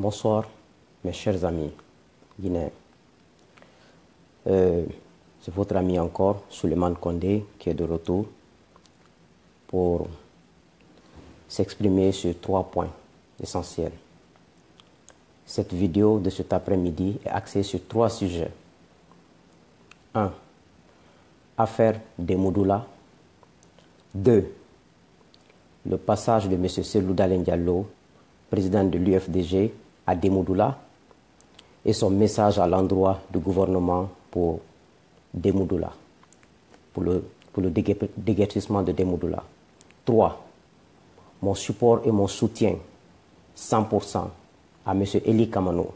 Bonsoir, mes chers amis guinéens. C'est votre ami encore, Souleymane Condé, qui est de retour pour s'exprimer sur 3 points essentiels. Cette vidéo de cet après-midi est axée sur 3 sujets. 1. Affaire Demoudoula. 2. Le passage de M. Cellou Dalein Diallo, président de l'UFDG, à Demoudoula, et son message à l'endroit du gouvernement pour Demoudoula, pour le déguerpissement de Demoudoula. 3. Mon support et mon soutien 100% à M. Eli Kamano,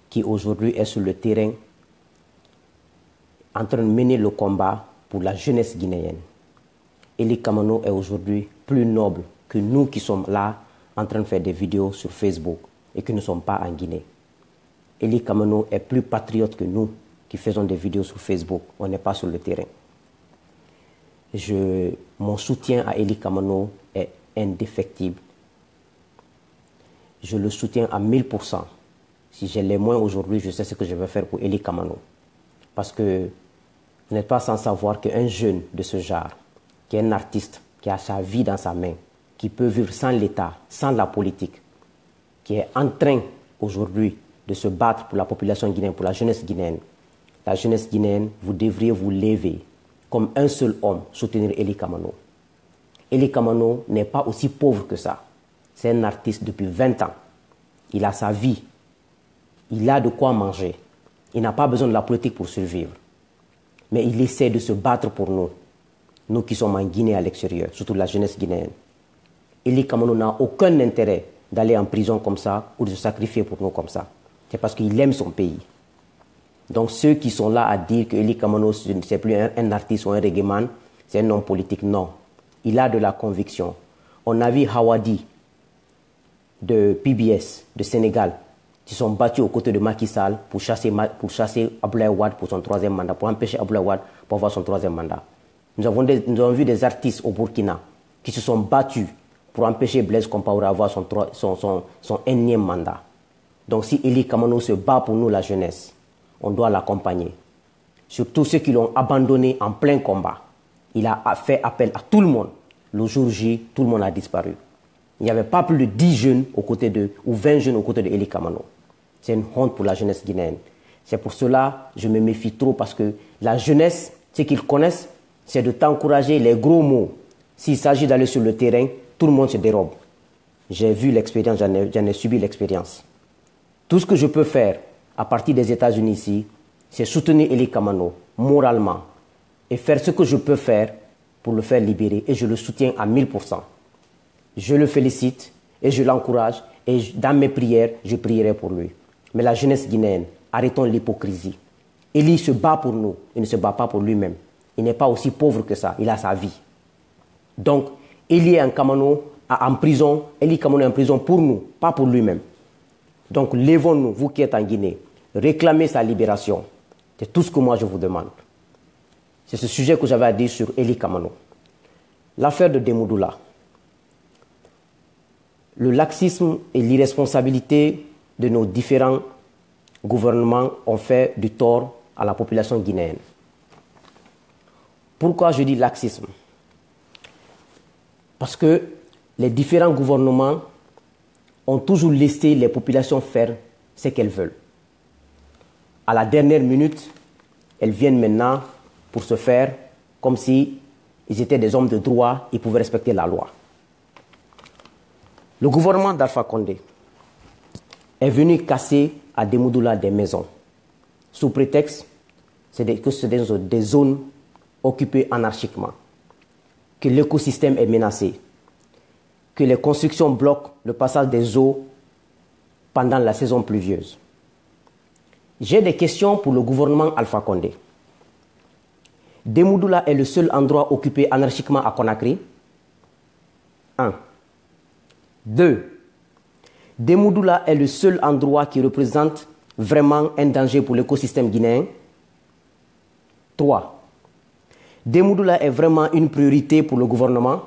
qui aujourd'hui est sur le terrain en train de mener le combat pour la jeunesse guinéenne. Eli Kamano est aujourd'hui plus noble que nous qui sommes là en train de faire des vidéos sur Facebook et qui ne sommes pas en Guinée. Eli Kamano est plus patriote que nous qui faisons des vidéos sur Facebook. On n'est pas sur le terrain. Mon soutien à Eli Kamano est indéfectible. Je le soutiens à 1000%. Si j'ai les moyens aujourd'hui, je sais ce que je vais faire pour Eli Kamano. Parce que vous n'êtes pas sans savoir qu'un jeune de ce genre, qui est un artiste, qui a sa vie dans sa main, qui peut vivre sans l'État, sans la politique, qui est en train aujourd'hui de se battre pour la population guinéenne, pour la jeunesse guinéenne. La jeunesse guinéenne, vous devriez vous lever comme un seul homme, soutenir Eli Kamano. Eli Kamano n'est pas aussi pauvre que ça. C'est un artiste depuis 20 ans. Il a sa vie. Il a de quoi manger. Il n'a pas besoin de la politique pour survivre. Mais il essaie de se battre pour nous. Nous qui sommes en Guinée à l'extérieur, surtout la jeunesse guinéenne. Eli Kamano n'a aucun intérêt d'aller en prison comme ça ou de se sacrifier pour nous comme ça. C'est parce qu'il aime son pays. Donc ceux qui sont là à dire que Eli Kamano, c'est plus un artiste ou un reggaeman, c'est un homme politique, non. Il a de la conviction. On a vu Hawadi de PBS, de Sénégal, qui sont battus aux côtés de Macky Sall pour chasser Abdoulaye Wade pour son 3e mandat, pour empêcher Abdoulaye Wade pour avoir son 3e mandat. Nous avons vu des artistes au Burkina qui se sont battus pour empêcher Blaise Compaoré d'avoir son énième mandat. Donc si Eli Kamano se bat pour nous, la jeunesse, on doit l'accompagner. Surtout ceux qui l'ont abandonné en plein combat. Il a fait appel à tout le monde. Le jour J, tout le monde a disparu. Il n'y avait pas plus de 10 jeunes aux côtés ou 20 jeunes aux côtés de Eli Kamano. C'est une honte pour la jeunesse guinéenne. C'est pour cela que je me méfie trop, parce que la jeunesse, ce qu'ils connaissent, c'est de t'encourager les gros mots. S'il s'agit d'aller sur le terrain, tout le monde se dérobe. J'ai vu l'expérience, j'en ai subi l'expérience. Tout ce que je peux faire à partir des États-Unis ici, c'est soutenir Eli Kamano moralement et faire ce que je peux faire pour le faire libérer, et je le soutiens à 1000%. Je le félicite et je l'encourage, et dans mes prières, je prierai pour lui. Mais la jeunesse guinéenne, arrêtons l'hypocrisie. Eli se bat pour nous, il ne se bat pas pour lui-même. Il n'est pas aussi pauvre que ça, il a sa vie. Donc, Eli Kamano est en prison pour nous, pas pour lui-même. Donc, levons-nous, vous qui êtes en Guinée, réclamez sa libération. C'est tout ce que moi je vous demande. C'est ce sujet que j'avais à dire sur Eli Kamano. L'affaire de Demoudoula. Le laxisme et l'irresponsabilité de nos différents gouvernements ont fait du tort à la population guinéenne. Pourquoi je dis laxisme? Parce que les différents gouvernements ont toujours laissé les populations faire ce qu'elles veulent. À la dernière minute, elles viennent maintenant pour se faire comme si ils étaient des hommes de droit, ils pouvaient respecter la loi. Le gouvernement d'Alpha Condé est venu casser à Demoudoula des maisons, sous prétexte que c'est des zones occupées anarchiquement, que l'écosystème est menacé, que les constructions bloquent le passage des eaux pendant la saison pluvieuse. J'ai des questions pour le gouvernement Alpha Condé. Demoudoula est le seul endroit occupé anarchiquement à Conakry. 1. 2. Demoudoula est le seul endroit qui représente vraiment un danger pour l'écosystème guinéen. 3. Demoudoula est vraiment une priorité pour le gouvernement.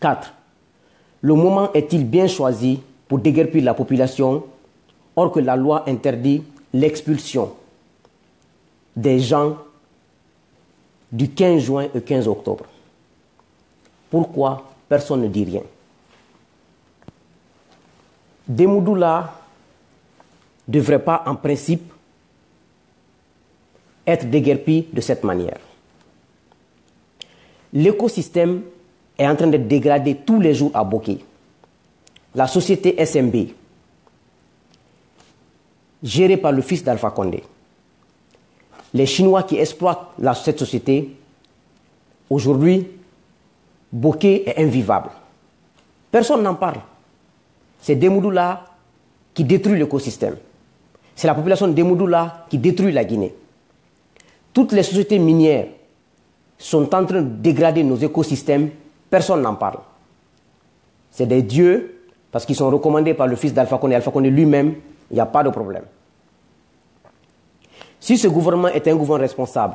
4. Le moment est-il bien choisi pour déguerpir la population, or que la loi interdit l'expulsion des gens du 15 juin au 15 octobre. Pourquoi personne ne dit rien? Demoudoula ne devrait pas, en principe, être déguerpi de cette manière. L'écosystème est en train de dégrader tous les jours à Boké. La société SMB, gérée par le fils d'Alpha Condé, les Chinois qui exploitent cette société, aujourd'hui, Boké est invivable. Personne n'en parle. C'est Demoudoula qui détruit l'écosystème. C'est la population de Demoudoula qui détruit la Guinée. Toutes les sociétés minières sont en train de dégrader nos écosystèmes. Personne n'en parle. C'est des dieux, parce qu'ils sont recommandés par le fils d'Alpha Condé. Alpha Condé lui-même, il n'y a pas de problème. Si ce gouvernement est un gouvernement responsable,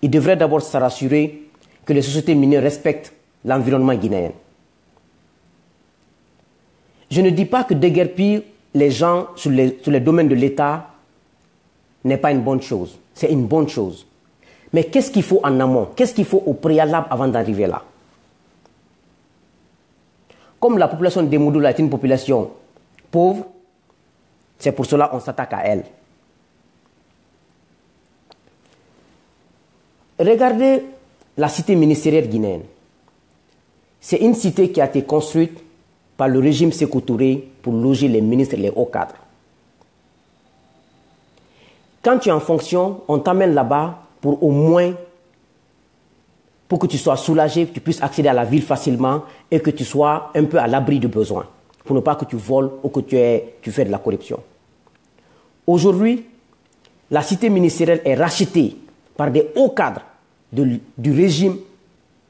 il devrait d'abord se rassurer que les sociétés minières respectent l'environnement guinéen. Je ne dis pas que déguerpir les gens sur les domaines de l'État n'est pas une bonne chose. C'est une bonne chose. Mais qu'est-ce qu'il faut en amont? Qu'est-ce qu'il faut au préalable avant d'arriver là? Comme la population de Demoudoula est une population pauvre, c'est pour cela qu'on s'attaque à elle. Regardez la cité ministérielle guinéenne. C'est une cité qui a été construite par le régime Sékou Touré pour loger les ministres et les hauts cadres. Quand tu es en fonction, on t'amène là-bas pour au moins pour que tu sois soulagé, que tu puisses accéder à la ville facilement et que tu sois un peu à l'abri du besoin, pour ne pas que tu voles ou que tu fais de la corruption. Aujourd'hui, la cité ministérielle est rachetée par des hauts cadres du régime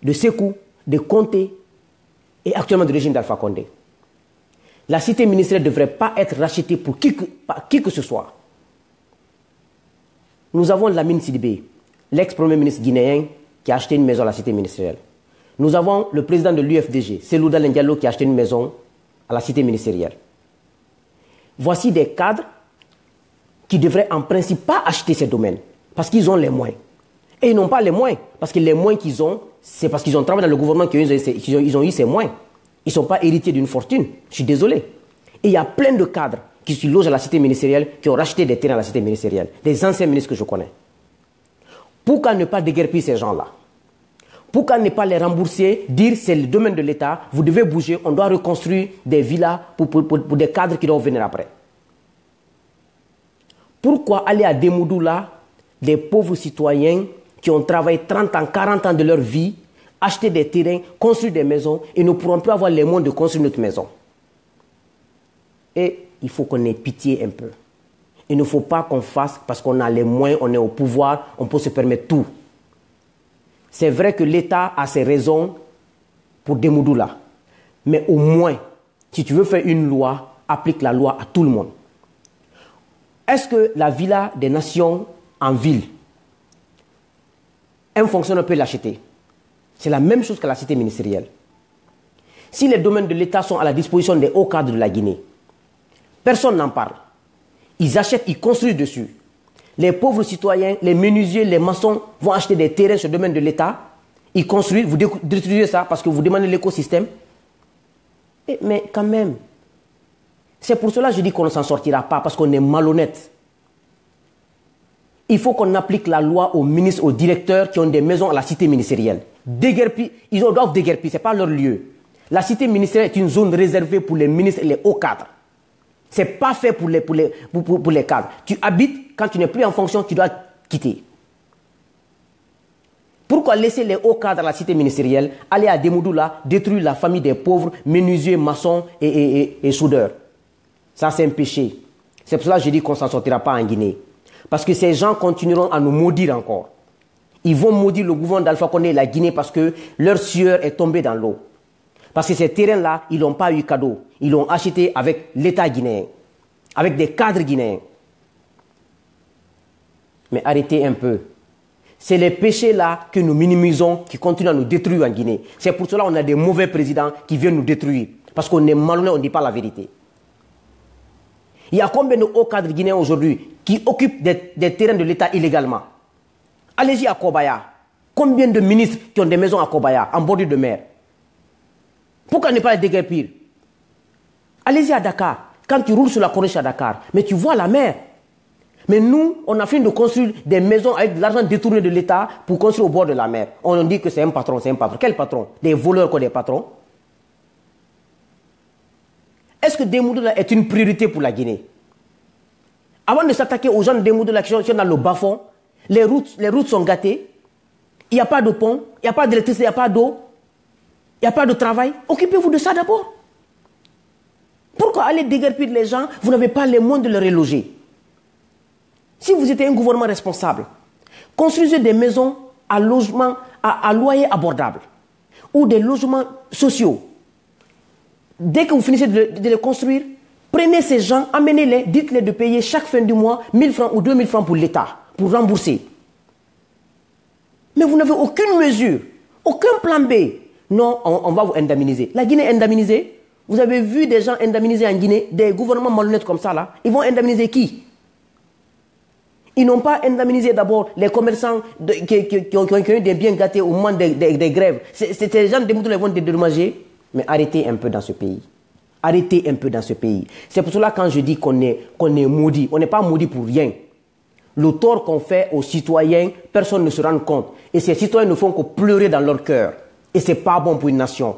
de Sékou, de Conté et actuellement du régime d'Alpha Condé. La cité ministérielle ne devrait pas être rachetée par qui que ce soit. Nous avons Lamine Sidibé, l'ex-premier ministre guinéen, qui a acheté une maison à la cité ministérielle. Nous avons le président de l'UFDG, Cellou Dalein Diallo, qui a acheté une maison à la cité ministérielle. Voici des cadres qui devraient en principe pas acheter ces domaines, parce qu'ils ont les moyens. Et ils n'ont pas les moyens, parce que les moyens qu'ils ont, c'est parce qu'ils ont travaillé dans le gouvernement qu'ils ont eu ces moyens. Ils ne sont pas héritiers d'une fortune, je suis désolé. Et il y a plein de cadres qui se logent à la cité ministérielle, qui ont racheté des terrains à la cité ministérielle, des anciens ministres que je connais. Pourquoi ne pas déguerpir ces gens-là? Pourquoi ne pas les rembourser, dire c'est le domaine de l'État, vous devez bouger, on doit reconstruire des villas pour des cadres qui doivent venir après? Pourquoi aller à Demoudoula, des pauvres citoyens qui ont travaillé 30 ans, 40 ans de leur vie, acheter des terrains, construire des maisons, et ne pourront plus avoir les moyens de construire notre maison? Et il faut qu'on ait pitié un peu. Il ne faut pas qu'on fasse parce qu'on a les moyens, on est au pouvoir, on peut se permettre tout. C'est vrai que l'État a ses raisons pour Demoudoula. Mais au moins, si tu veux faire une loi, applique la loi à tout le monde. Est-ce que la Villa des Nations en ville, un fonctionnaire peut l'acheter? C'est la même chose que la cité ministérielle. Si les domaines de l'État sont à la disposition des hauts cadres de la Guinée, personne n'en parle. Ils achètent, ils construisent dessus. Les pauvres citoyens, les menuisiers, les maçons vont acheter des terrains sur le domaine de l'État. Ils construisent, vous détruisez ça parce que vous demandez l'écosystème. Mais quand même, c'est pour cela que je dis qu'on ne s'en sortira pas, parce qu'on est malhonnête. Il faut qu'on applique la loi aux ministres, aux directeurs qui ont des maisons à la cité ministérielle. Déguerpir, ils doivent déguerpir, ce n'est pas leur lieu. La cité ministérielle est une zone réservée pour les ministres et les hauts cadres. Ce n'est pas fait pour les cadres. Tu habites, quand tu n'es plus en fonction, tu dois quitter. Pourquoi laisser les hauts cadres à la cité ministérielle aller à Demoudoula, détruire la famille des pauvres, menuisiers, maçons et soudeurs? Ça, c'est un péché. C'est pour cela que je dis qu'on ne s'en sortira pas en Guinée. Parce que ces gens continueront à nous maudire encore. Ils vont maudire le gouvernement d'Alpha Condé et la Guinée parce que leur sueur est tombée dans l'eau. Parce que ces terrains-là, ils n'ont pas eu cadeau. Ils l'ont acheté avec l'État guinéen, avec des cadres guinéens. Mais arrêtez un peu. C'est les péchés-là que nous minimisons qui continuent à nous détruire en Guinée. C'est pour cela qu'on a des mauvais présidents qui viennent nous détruire. Parce qu'on est malhonnête, on ne dit pas la vérité. Il y a combien de hauts cadres guinéens aujourd'hui qui occupent des terrains de l'État illégalement? Allez-y à Kobaya. Combien de ministres qui ont des maisons à Kobaya, en bordure de mer? Pourquoi ne pas les déguerpir? Allez-y à Dakar. Quand tu roules sur la corniche à Dakar, mais tu vois la mer. Mais nous, on a fini de construire des maisons avec de l'argent détourné de l'État pour construire au bord de la mer. On dit que c'est un patron, c'est un patron. Quel patron? Des voleurs quoi, des patrons? Est-ce que Demoudoula est une priorité pour la Guinée? Avant de s'attaquer aux gens de Demoudoula qui sont dans le bas-fond, les routes sont gâtées, il n'y a pas de pont, il n'y a pas d'électricité, il n'y a pas d'eau, il n'y a pas de travail. Occupez-vous de ça d'abord. Pourquoi aller déguerpir les gens? Vous n'avez pas les moyens de les reloger. Si vous étiez un gouvernement responsable, construisez des maisons à logement, à loyer abordable ou des logements sociaux. Dès que vous finissez de les construire, prenez ces gens, amenez-les, dites-les de payer chaque fin du mois 1000 francs ou 2000 francs pour l'État, pour rembourser. Mais vous n'avez aucune mesure, aucun plan B. Non, on va vous indemniser. La Guinée est indemnisée. Vous avez vu des gens indemnisés en Guinée, des gouvernements malhonnêtes comme ça là. Ils vont indemniser qui? Ils n'ont pas indemnisé d'abord les commerçants qui ont eu des biens gâtés au moment des grèves. C'est les gens de Demoudoula qui vont dédommager. Mais arrêtez un peu dans ce pays. Arrêtez un peu dans ce pays. C'est pour cela quand je dis qu'on est maudit, on n'est pas maudit pour rien. Le tort qu'on fait aux citoyens, personne ne se rend compte. Et ces citoyens ne font que pleurer dans leur cœur. Et ce n'est pas bon pour une nation.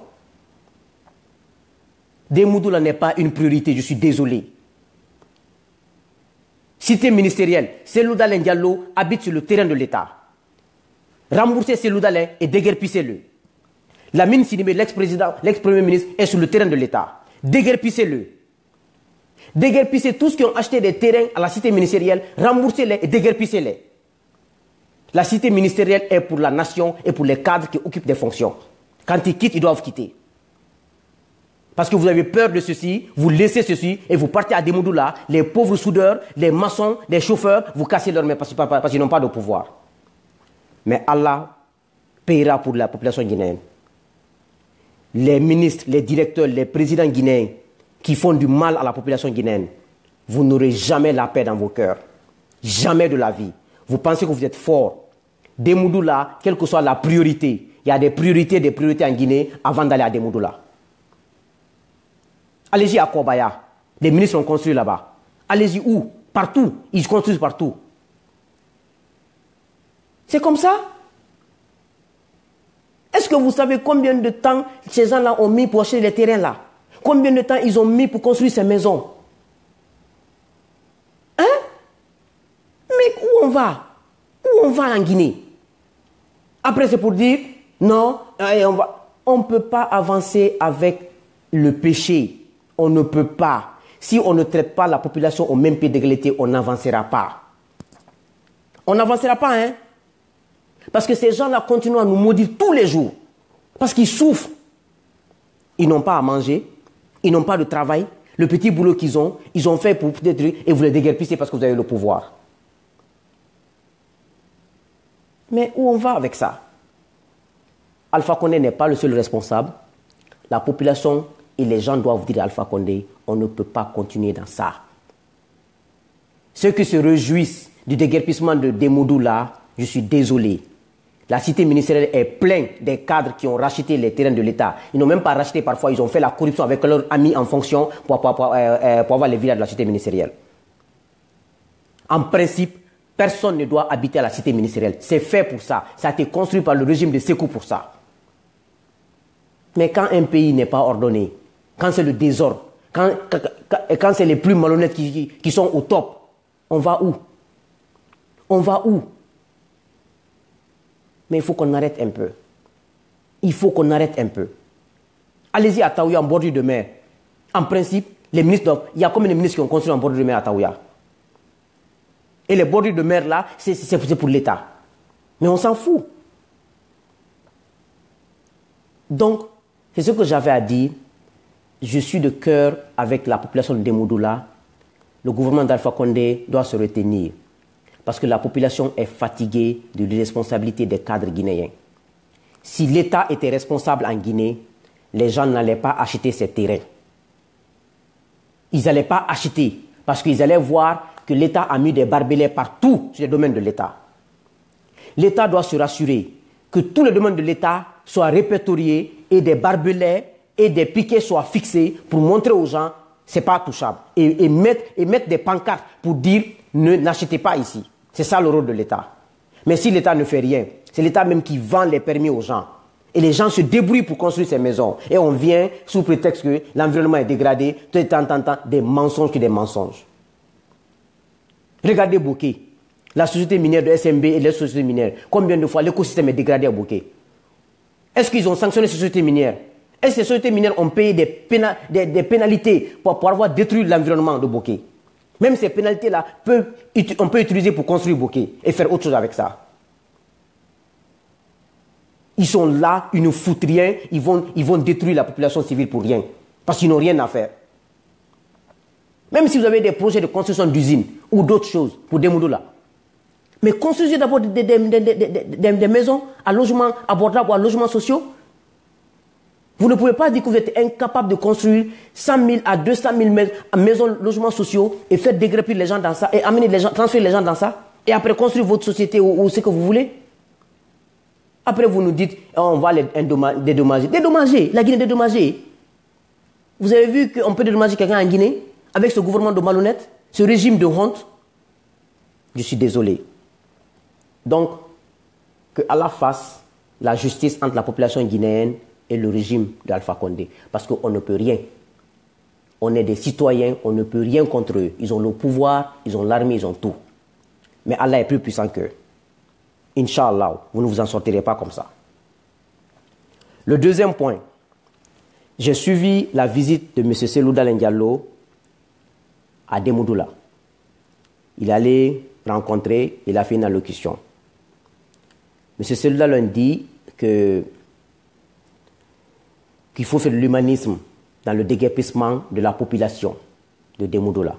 Demoudoula n'est pas une priorité, je suis désolé. Cité ministérielle, Cellou Dalein Diallo habite sur le terrain de l'État. Remboursez Cellou Dalein et déguerpissez-le. Lamine Sidibé, l'ex-premier ministre, est sur le terrain de l'État. Déguerpissez-le. Déguerpissez tous qui ont acheté des terrains à la cité ministérielle, remboursez-les et déguerpissez-les. La cité ministérielle est pour la nation et pour les cadres qui occupent des fonctions. Quand ils quittent, ils doivent quitter. Parce que vous avez peur de ceci, vous laissez ceci et vous partez à Demoudoula, les pauvres soudeurs, les maçons, les chauffeurs, vous cassez leurs mains parce qu'ils n'ont pas de pouvoir. Mais Allah payera pour la population guinéenne. Les ministres, les directeurs, les présidents guinéens qui font du mal à la population guinéenne, vous n'aurez jamais la paix dans vos cœurs. Jamais de la vie. Vous pensez que vous êtes fort. Demoudoula, quelle que soit la priorité, il y a des priorités en Guinée avant d'aller à Demoudoula. Allez-y à Kobaya. Les ministres ont construit là-bas. Allez-y où? Partout. Ils construisent partout. C'est comme ça. Est-ce que vous savez combien de temps ces gens-là ont mis pour acheter les terrains là? Combien de temps ils ont mis pour construire ces maisons? Hein? Mais où on va? Où on va en Guinée? Après c'est pour dire, non, on ne peut pas avancer avec le péché. On ne peut pas. Si on ne traite pas la population au même pied d'égalité, on n'avancera pas. On n'avancera pas, hein? Parce que ces gens-là continuent à nous maudire tous les jours. Parce qu'ils souffrent. Ils n'ont pas à manger. Ils n'ont pas de travail. Le petit boulot qu'ils ont, ils ont fait pour détruire et vous les déguerpissez parce que vous avez le pouvoir. Mais où on va avec ça? Alpha Condé n'est pas le seul responsable. La population et les gens doivent dire à Alpha Condé, on ne peut pas continuer dans ça. Ceux qui se réjouissent du déguerpissement de Demoudoula, je suis désolé. La cité ministérielle est pleine des cadres qui ont racheté les terrains de l'État. Ils n'ont même pas racheté parfois, ils ont fait la corruption avec leurs amis en fonction pour avoir les villas de la cité ministérielle. En principe, personne ne doit habiter à la cité ministérielle. C'est fait pour ça. Ça a été construit par le régime de Sékou pour ça. Mais quand un pays n'est pas ordonné, quand c'est le désordre, quand c'est les plus malhonnêtes qui sont au top, on va où? On va où? Mais il faut qu'on arrête un peu. Il faut qu'on arrête un peu. Allez-y à Taouya en bordure de mer. En principe, les ministres il y a combien de ministres qui ont construit en bordure de mer à Taouya? Et les bordures de mer là, c'est pour l'État. Mais on s'en fout. Donc, c'est ce que j'avais à dire. Je suis de cœur avec la population de Demoudoula. Le gouvernement d'Alpha Condé doit se retenir. Parce que la population est fatiguée de l'irresponsabilité des cadres guinéens. Si l'État était responsable en Guinée, les gens n'allaient pas acheter ces terrains. Ils n'allaient pas acheter Parce qu'ils allaient voir que l'État a mis des barbelés partout sur les domaines de l'État. L'État doit se rassurer que tous les domaines de l'État soient répertoriés et des barbelés et des piquets soient fixés pour montrer aux gens que ce n'est pas touchable. Et mettre des pancartes pour dire n'achetez pas ici. C'est ça le rôle de l'État. Mais si l'État ne fait rien, c'est l'État même qui vend les permis aux gens. Et les gens se débrouillent pour construire ces maisons. Et on vient sous prétexte que l'environnement est dégradé, des mensonges que des mensonges. Regardez Bokeh, la société minière de SMB et les sociétés minières. Combien de fois l'écosystème est dégradé à Bokeh? Est-ce qu'ils ont sanctionné ces sociétés minières? Est-ce que ces sociétés minières ont payé des pénalités pour avoir détruit l'environnement de Bokeh? Même ces pénalités-là, on peut utiliser pour construire Bokeh et faire autre chose avec ça. Ils sont là, ils ne foutent rien, ils vont détruire la population civile pour rien. Parce qu'ils n'ont rien à faire. Même si vous avez des projets de construction d'usines ou d'autres choses pour des modules là. Mais construisez d'abord des maisons à logements abordables ou à logements sociaux. Vous ne pouvez pas dire que vous êtes incapable de construire 100 000 à 200 000 maisons, logements sociaux et faire déguerpir les gens dans ça et amener les gens, transférer les gens dans ça et après construire votre société ou ce que vous voulez. Après vous nous dites on va les dédommager. Dédommager, la Guinée est dédommagée. Vous avez vu qu'on peut dédommager quelqu'un en Guinée avec ce gouvernement de malhonnêtes, ce régime de honte? Je suis désolé. Donc, que Allah fasse la justice entre la population guinéenne et le régime d'Alpha Condé. Parce qu'on ne peut rien. On est des citoyens, on ne peut rien contre eux. Ils ont le pouvoir, ils ont l'armée, ils ont tout. Mais Allah est plus puissant qu'eux. Inch'Allah, vous ne vous en sortirez pas comme ça. Le deuxième point, j'ai suivi la visite de M. Cellou Dalein Diallo à Demoudoula. Il allait rencontrer, il a fait une allocution. M. Cellou Dalein dit qu'il faut faire de l'humanisme dans le déguerpissement de la population de Demoudoula.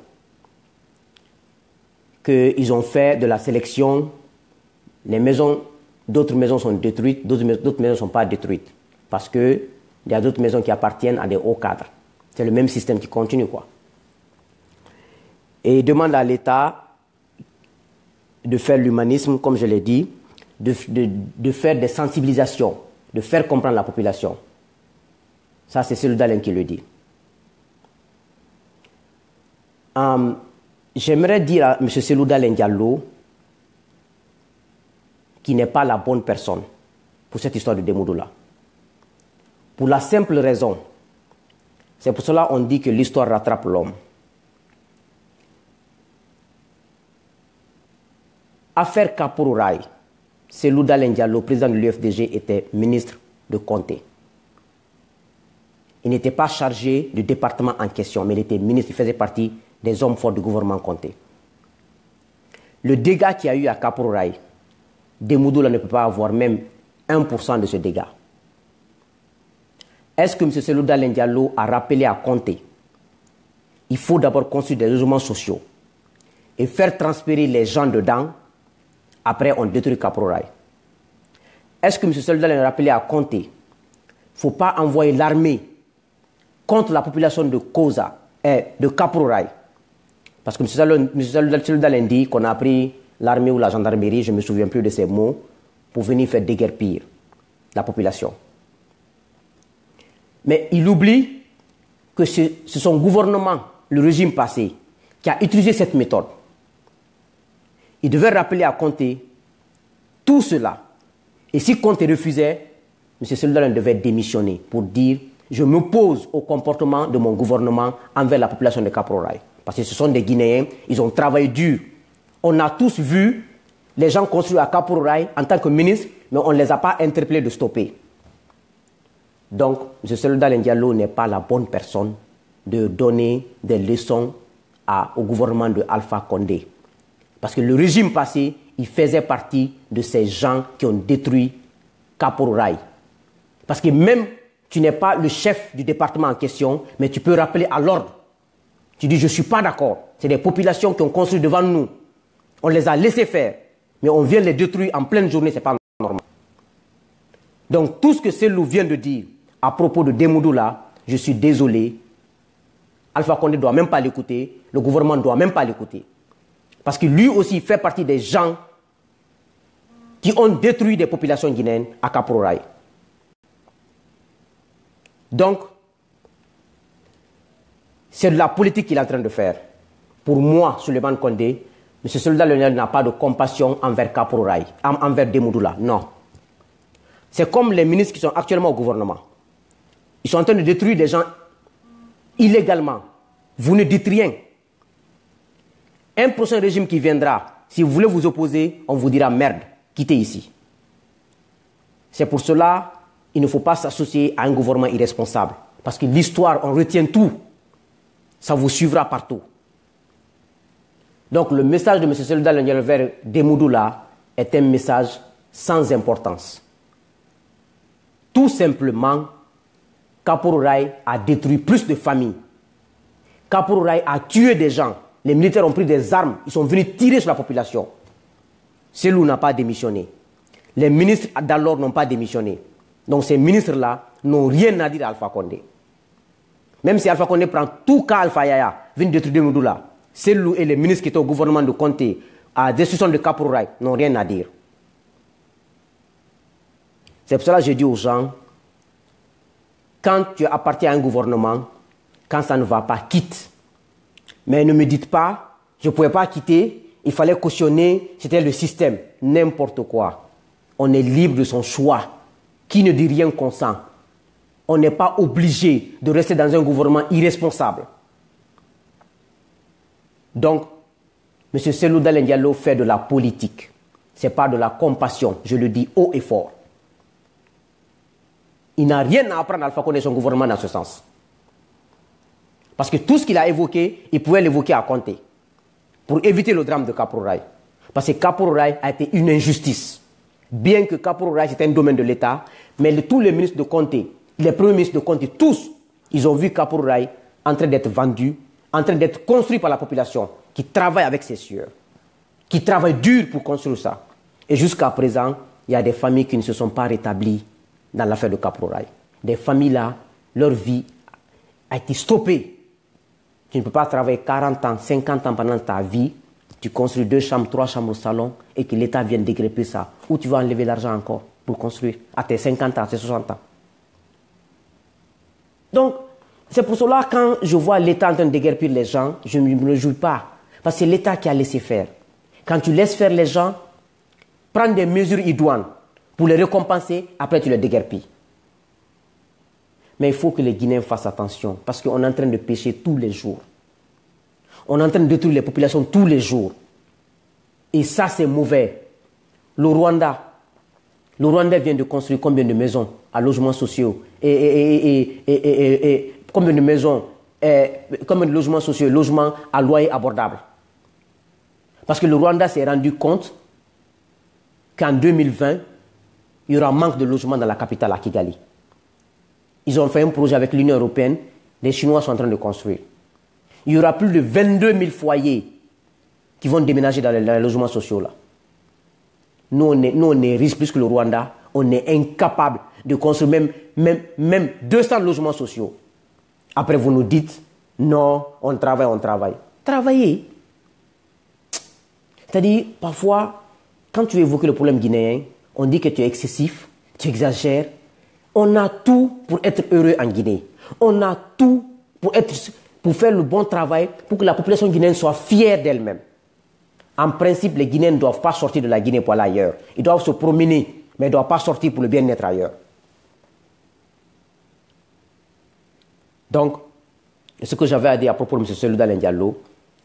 Qu'ils ont fait de la sélection, les maisons, d'autres maisons sont détruites, d'autres maisons ne sont pas détruites. Parce qu'il y a d'autres maisons qui appartiennent à des hauts cadres. C'est le même système qui continue, quoi. Et il demande à l'État de faire l'humanisme, comme je l'ai dit, de faire des sensibilisations, de faire comprendre la population. Ça, c'est Cellou Dalein qui le dit. J'aimerais dire à M. Cellou Dalein Diallo qu'il n'est pas la bonne personne pour cette histoire de Demoudoula. Pour la simple raison, c'est pour cela qu'on dit que l'histoire rattrape l'homme. Affaire Kaporouraï, Cellou Dalein Diallo, président de l'UFDG, était ministre de Conté. Il n'était pas chargé du département en question, mais il était ministre, il faisait partie des hommes forts du gouvernement Conté. Le dégât qu'il y a eu à Kaporouraï, Demoudoula ne peut pas avoir même 1% de ce dégât. Est-ce que M. Cellou Dalein Diallo a rappelé à Conté il faut d'abord construire des logements sociaux et faire transpérer les gens dedans, après on détruit Kaporouraï. Est-ce que M. Cellou Dalein a rappelé à Conté il ne faut pas envoyer l'armée contre la population de Koza et de Kaporouraï? Parce que M. Cellou Dalein dit qu'on a pris l'armée ou la gendarmerie, je ne me souviens plus de ces mots, pour venir faire déguerpir la population. Mais il oublie que c'est son gouvernement, le régime passé, qui a utilisé cette méthode. Il devait rappeler à Conté tout cela. Et si Conté refusait, M. Cellou Dalein devait démissionner pour dire « Je m'oppose au comportement de mon gouvernement envers la population de Kaporouraï. » Parce que ce sont des Guinéens, ils ont travaillé dur. On a tous vu les gens construits à Kaporouraï en tant que ministre, mais on ne les a pas interpellés de stopper. Donc, M. Cellou Dalein Diallo n'est pas la bonne personne de donner des leçons au gouvernement de Alpha Condé. Parce que le régime passé, il faisait partie de ces gens qui ont détruit Kaporouraï. Parce que même, tu n'es pas le chef du département en question, mais tu peux rappeler à l'ordre. Tu dis, je ne suis pas d'accord. C'est des populations qui ont construit devant nous. On les a laissés faire, mais on vient les détruire en pleine journée, ce n'est pas normal. Donc, tout ce que Cellou vient de dire à propos de Demoudoula, je suis désolé. Alpha Condé ne doit même pas l'écouter, le gouvernement ne doit même pas l'écouter. Parce que lui aussi fait partie des gens qui ont détruit des populations guinéennes à Kaproraï. Donc, c'est de la politique qu'il est en train de faire. Pour moi, Souleymane Condé, M. Soldat Lionel n'a pas de compassion envers Kaproraï, envers Demoudoula, non. C'est comme les ministres qui sont actuellement au gouvernement. Ils sont en train de détruire des gens illégalement. Vous ne dites rien. Un prochain régime qui viendra, si vous voulez vous opposer, on vous dira merde, quittez ici. C'est pour cela qu'il ne faut pas s'associer à un gouvernement irresponsable. Parce que l'histoire, on retient tout. Ça vous suivra partout. Donc le message de M. Soldat Lionel vers Demoudoula est un message sans importance. Tout simplement, Kaproraï a détruit plus de familles. Kaproraï a tué des gens. Les militaires ont pris des armes. Ils sont venus tirer sur la population. Selou n'a pas démissionné. Les ministres d'alors n'ont pas démissionné. Donc ces ministres-là n'ont rien à dire à Alpha Condé. Même si Alpha Condé prend tout cas Alpha Yaya, vient détruire Demoudoula, Selou et les ministres qui étaient au gouvernement de Conté, à la destruction de Kaproraï, n'ont rien à dire. C'est pour cela que je dis aux gens, quand tu appartiens à un gouvernement, quand ça ne va pas, quitte. Mais ne me dites pas, je ne pouvais pas quitter, il fallait cautionner, c'était le système. N'importe quoi. On est libre de son choix. Qui ne dit rien consent. On n'est pas obligé de rester dans un gouvernement irresponsable. Donc, M. Selou Dalein Diallo fait de la politique. Ce n'est pas de la compassion, je le dis haut et fort. Il n'a rien à apprendre à Alpha Condé et son gouvernement dans ce sens. Parce que tout ce qu'il a évoqué, il pouvait l'évoquer à Conté. Pour éviter le drame de Kaproraï. Parce que Kaproraï a été une injustice. Bien que Kaproraï c'est un domaine de l'État, mais tous les ministres de Conté, les premiers ministres de Conté, tous, ils ont vu Kaproraï en train d'être vendu, en train d'être construit par la population, qui travaille avec ses sueurs, qui travaille dur pour construire ça. Et jusqu'à présent, il y a des familles qui ne se sont pas rétablies dans l'affaire de Kaproraï. Des familles là, leur vie a été stoppée. Tu ne peux pas travailler 40 ans, 50 ans pendant ta vie, tu construis 2 chambres, 3 chambres au salon et que l'État vienne dégrépper ça. Où tu vas enlever l'argent encore pour construire à tes 50 ans, à tes 60 ans. Donc, c'est pour cela quand je vois l'État en train de déguerpir les gens, je ne me réjouis pas. Parce que c'est l'État qui a laissé faire. Quand tu laisses faire les gens, prends des mesures idoines pour les récompenser, après tu les déguerpis. Mais il faut que les Guinéens fassent attention parce qu'on est en train de pécher tous les jours. On est en train de détruire les populations tous les jours. Et ça, c'est mauvais. Le Rwanda vient de construire combien de maisons à logements sociaux et combien de maisons, combien de logements sociaux, logements à loyer abordable. Parce que le Rwanda s'est rendu compte qu'en 2020, il y aura un manque de logements dans la capitale, à Kigali. Ils ont fait un projet avec l'Union européenne, les Chinois sont en train de construire. Il y aura plus de 22 000 foyers qui vont déménager dans les logements sociaux là. Nous, on est riche plus que le Rwanda. On est incapable de construire même 200 logements sociaux. Après, vous nous dites, non, on travaille. Travaillez. C'est-à-dire, parfois, quand tu évoques le problème guinéen, on dit que tu es excessif, tu exagères. On a tout pour être heureux en Guinée. On a tout pour faire le bon travail, pour que la population guinéenne soit fière d'elle-même. En principe, les Guinéens ne doivent pas sortir de la Guinée pour aller ailleurs. Ils doivent se promener, mais ils ne doivent pas sortir pour le bien-être ailleurs. Donc, ce que j'avais à dire à propos de M. Selou Dalein Diallo,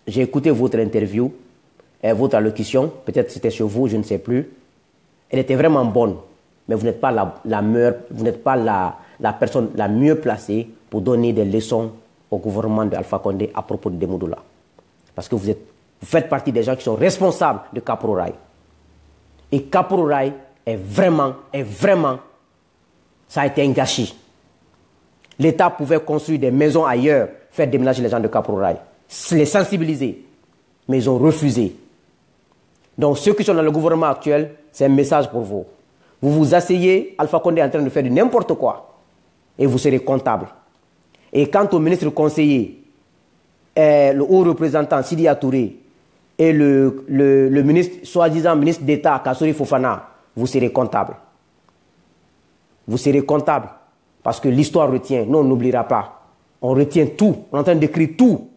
j'ai écouté votre interview, votre allocution, peut-être c'était chez vous, je ne sais plus. Elle était vraiment bonne, mais vous n'êtes pas la personne la mieux placée pour donner des leçons au gouvernement d'Alpha Condé à propos de Demoudoula. Parce que vous faites partie des gens qui sont responsables de Kaproraï. Et Kaproraï est vraiment, ça a été un gâchis. L'État pouvait construire des maisons ailleurs, faire déménager les gens de Kaproraï, les sensibiliser, mais ils ont refusé. Donc ceux qui sont dans le gouvernement actuel, c'est un message pour vous. Vous vous asseyez, Alpha Condé est en train de faire n'importe quoi, et vous serez comptable. Et quant aux ministres conseillers, le haut représentant Sidi Touré et le ministre, soi-disant ministre d'État Kassouri Fofana, vous serez comptable. Vous serez comptable. Parce que l'histoire retient. Non, on n'oubliera pas. On retient tout. On est en train d'écrire tout.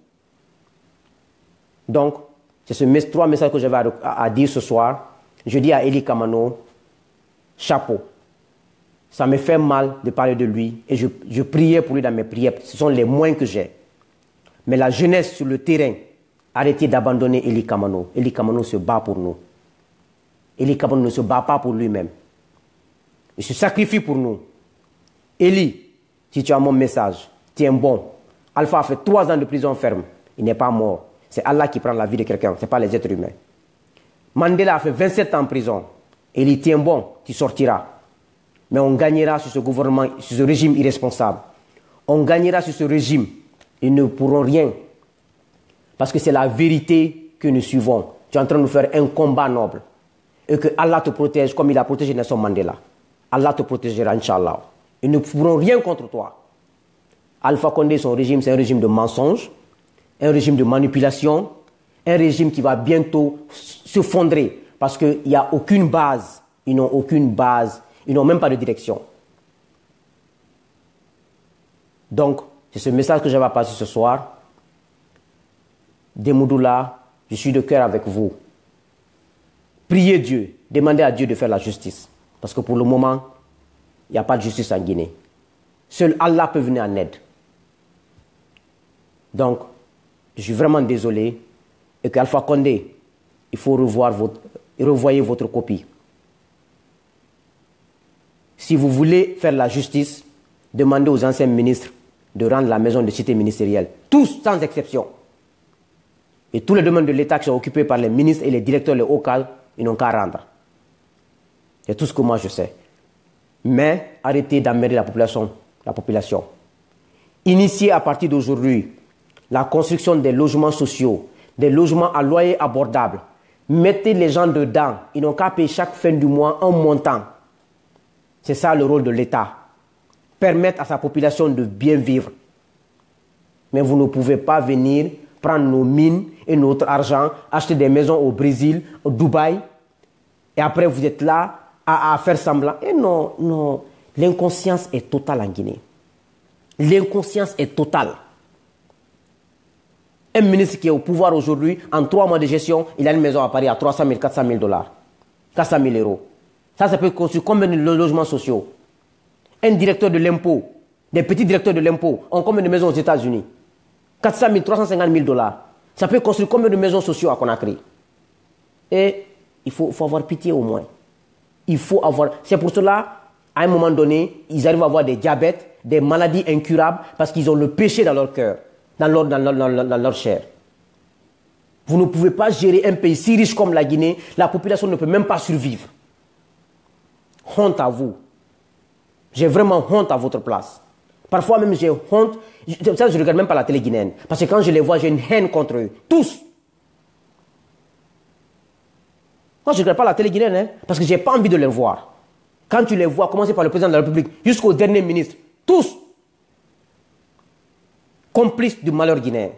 Donc, c'est ces 3 messages que j'avais à dire ce soir. Je dis à Eli Kamano, chapeau. Ça me fait mal de parler de lui. Et je priais pour lui dans mes prières. Ce sont les moyens que j'ai. Mais la jeunesse sur le terrain, arrêtez d'abandonner Eli Kamano. Eli Kamano se bat pour nous. Eli Kamano ne se bat pas pour lui-même. Il se sacrifie pour nous. Eli, si tu as mon message, tiens bon. Alpha a fait 3 ans de prison ferme. Il n'est pas mort. C'est Allah qui prend la vie de quelqu'un, ce n'est pas les êtres humains. Mandela a fait 27 ans en prison. Eli, tiens bon, tu sortiras. Mais on gagnera sur ce gouvernement, sur ce régime irresponsable. On gagnera sur ce régime. Ils ne pourront rien. Parce que c'est la vérité que nous suivons. Tu es en train de nous faire un combat noble. Et que Allah te protège comme il a protégé Nelson Mandela. Allah te protégera, Inch'Allah. Ils ne pourront rien contre toi. Alpha Condé, son régime, c'est un régime de mensonges, un régime de manipulation, un régime qui va bientôt se fondrer parce qu'il n'y a aucune base. Ils n'ont aucune base. Ils n'ont même pas de direction. Donc, c'est ce message que j'avais à passer ce soir. Demoudoula, je suis de cœur avec vous. Priez Dieu, demandez à Dieu de faire la justice. Parce que pour le moment, il n'y a pas de justice en Guinée. Seul Allah peut venir en aide. Donc, je suis vraiment désolé. Et qu'Alpha Condé, il faut revoyer votre copie. Si vous voulez faire la justice, demandez aux anciens ministres de rendre la maison de cité ministérielle. Tous, sans exception. Et tous les domaines de l'État qui sont occupés par les ministres et les directeurs, les hauts cadres, ils n'ont qu'à rendre. C'est tout ce que moi je sais. Mais arrêtez d'emmerder la population. Initiez à partir d'aujourd'hui la construction des logements sociaux, des logements à loyer abordable. Mettez les gens dedans. Ils n'ont qu'à payer chaque fin du mois un montant. C'est ça le rôle de l'État. Permettre à sa population de bien vivre. Mais vous ne pouvez pas venir prendre nos mines et notre argent, acheter des maisons au Brésil, au Dubaï, et après vous êtes là à faire semblant. Et non, non, l'inconscience est totale en Guinée. L'inconscience est totale. Un ministre qui est au pouvoir aujourd'hui, en 3 mois de gestion, il a une maison à Paris à 300 000, 400 000 dollars, 400 000 euros. Ça peut construire combien de logements sociaux? Un directeur de l'impôt, des petits directeurs de l'impôt, ont combien de maisons aux États-Unis? 400 000, 350 000 dollars. Ça peut construire combien de maisons sociaux à Conakry? Et il faut avoir pitié au moins. Il faut avoir... C'est pour cela, à un moment donné, ils arrivent à avoir des diabètes, des maladies incurables, parce qu'ils ont le péché dans leur cœur, dans leur chair. Vous ne pouvez pas gérer un pays si riche comme la Guinée, la population ne peut même pas survivre. Honte à vous. J'ai vraiment honte à votre place. Parfois même j'ai honte. Ça, je ne regarde même pas la télé guinéenne. Parce que quand je les vois, j'ai une haine contre eux. Tous. Moi, je ne regarde pas la télé guinéenne, hein, parce que je n'ai pas envie de les voir. Quand tu les vois, commencer par le président de la République, jusqu'au dernier ministre, tous complices du malheur guinéen.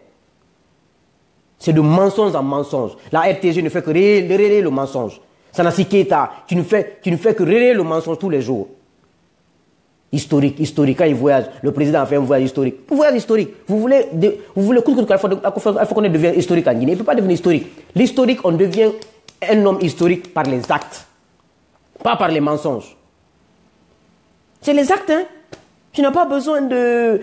C'est de mensonge en mensonge. La RTG ne fait que relayer le mensonge. Sanassi Keita, tu ne fais que relayer le mensonge tous les jours. Historique, quand il voyage, le président a fait un voyage historique. Un voyage historique. Vous voulez qu'Alpha Condé devienne historique en Guinée. Il ne peut pas devenir historique. L'historique, on devient un homme historique par les actes, pas par les mensonges. C'est les actes, hein. Tu n'as pas besoin de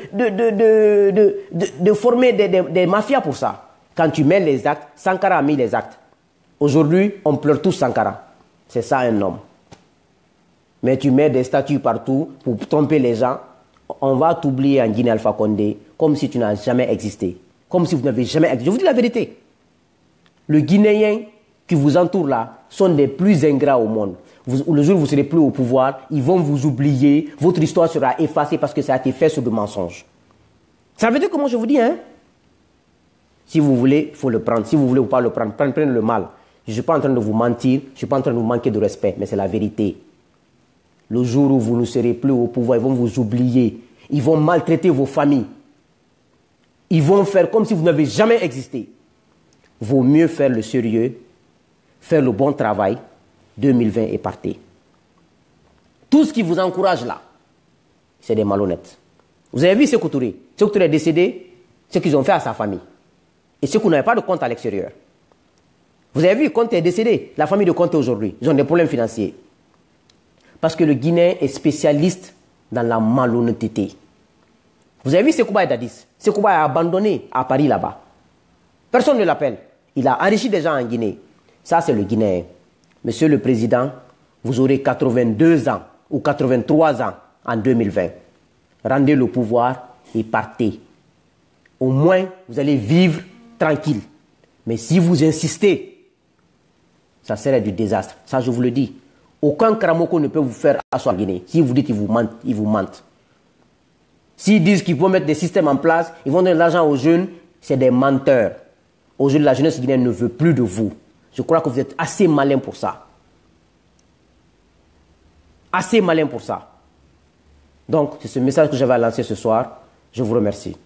former des mafias pour ça. Quand tu mets les actes, Sankara a mis les actes. Aujourd'hui, on pleure tous Sankara. C'est ça un homme. Mais tu mets des statues partout pour tromper les gens. On va t'oublier en Guinée, Alpha Condé, comme si tu n'as jamais existé. Comme si vous n'avez jamais existé. Je vous dis la vérité. Les Guinéens qui vous entourent là sont les plus ingrats au monde. Le jour où vous serez plus au pouvoir, ils vont vous oublier. Votre histoire sera effacée parce que ça a été fait sur de mensonges. Ça veut dire comment je vous dis, hein? Si vous voulez, il faut le prendre. Si vous voulez ou pas le prendre, prenez le mal. Je ne suis pas en train de vous mentir. Je ne suis pas en train de vous manquer de respect. Mais c'est la vérité. Le jour où vous ne serez plus au pouvoir, ils vont vous oublier. Ils vont maltraiter vos familles. Ils vont faire comme si vous n'avez jamais existé. Vaut mieux faire le sérieux, faire le bon travail. 2020 est parti. Tout ce qui vous encourage là, c'est des malhonnêtes. Vous avez vu Sékou Touré. Sékou Touré est décédé, ce qu'ils ont fait à sa famille. Et ceux qui n'avaient pas de compte à l'extérieur. Vous avez vu, Conté est décédé. La famille de Conté aujourd'hui, ils ont des problèmes financiers. Parce que le Guinéen est spécialiste dans la malhonnêteté. Vous avez vu Sekouba et Dadis. Sekouba est abandonné à Paris là-bas. Personne ne l'appelle. Il a enrichi des gens en Guinée. Ça, c'est le Guinéen. Monsieur le Président, vous aurez 82 ans ou 83 ans en 2020. Rendez le pouvoir et partez. Au moins, vous allez vivre tranquille. Mais si vous insistez, ça serait du désastre. Ça, je vous le dis. Aucun Karamoko ne peut vous faire asseoir en Guinée. Si vous dites qu'ils vous mentent, ils vous mentent. S'ils disent qu'ils vont mettre des systèmes en place, ils vont donner de l'argent aux jeunes, c'est des menteurs. Aujourd'hui, la jeunesse guinéenne ne veut plus de vous. Je crois que vous êtes assez malin pour ça. Assez malin pour ça. Donc, c'est ce message que j'avais à lancer ce soir. Je vous remercie.